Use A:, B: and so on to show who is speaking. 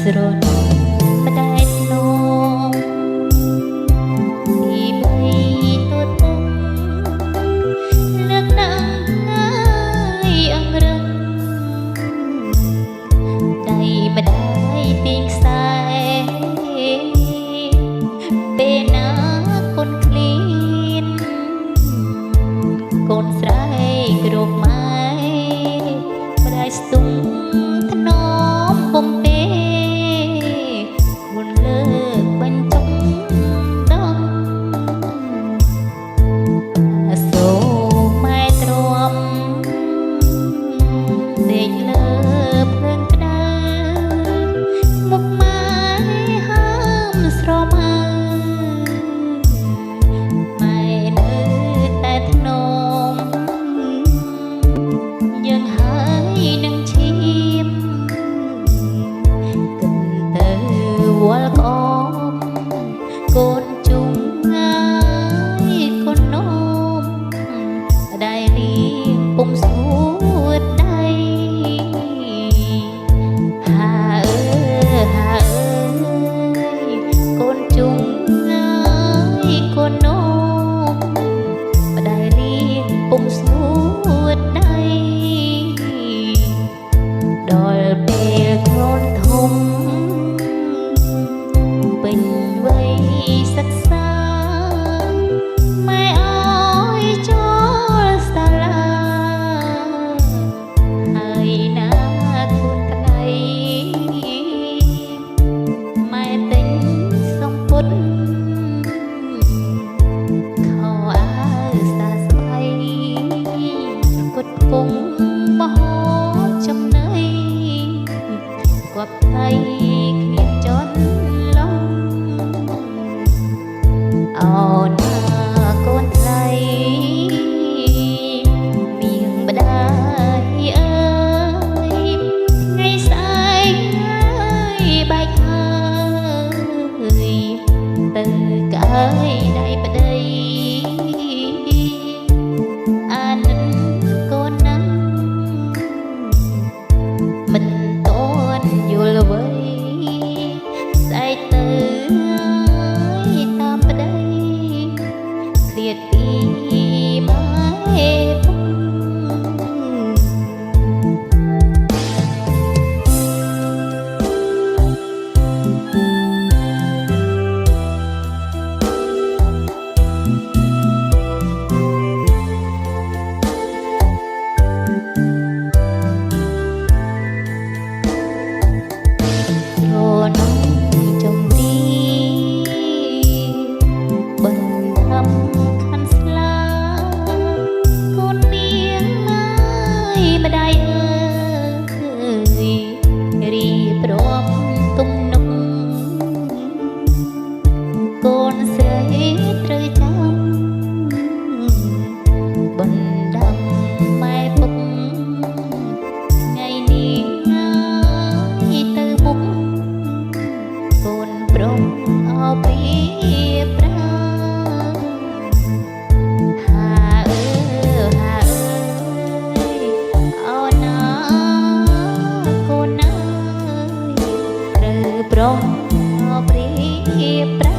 A: ស្រនម្ដែតនោមទីបីទូទឹកលើកដើមហើយអង្រឹងដៃម្ដាយទាញខ្សែពេលណាកូនឃ្លានកូនស្រីគ្រប់ម៉ែម្ដាយស្ទុំថ្នមបំពេគុនលើកបញ្ចុងដងសូមម៉ែទ្រាំដេកលើភ្លើងក្តៅមុខម៉ែហើមស្រមើម៉ែនៅតែថ្នមយើងហើយនឹងឈាមគិនទៅវល់ក្អមកូនជុំងាយកូននោមដែលលៀងពុំស្ងួតដៃហាហាកូនជុំងាយកូននោមដែលលៀងពុំស្ងួតដៃដល់ពេលខ្លួនធំពេញវ័យសិក្សាម៉ែអើយចូលសាលាហើយណាគុណថ្លៃម៉ែទិញសំពត់ខោអាវសាស្បៃគុតគង់មហោចំណៃគាត់ថ្លៃគ្មានចន់ឡងអូនណាកូនថ្លៃមាងម្ដាយអើយថ្ងៃស្អែកហើយបែកហើយទៅកើយដៃប្ដីអានិតកូនណាមិនតន់យល់អ្វីស្អែកទៅហើយតាមប្ដីឃ្លាតពីម៉ែពុកអូនចំរីបន្ថំខាន់ស្លាកូននាងម៉ែម្ដាយអើយរៀបរាប់ទំនុកកូនស្រីត្រូវចាំបណ្ដាំម៉ែពុកថ្ងៃនេះហើយទៅមុខកូនប្រុសអោពីប្រាហាហាអូនណាកូនណាត្រូវប្រុសអោពីប្រា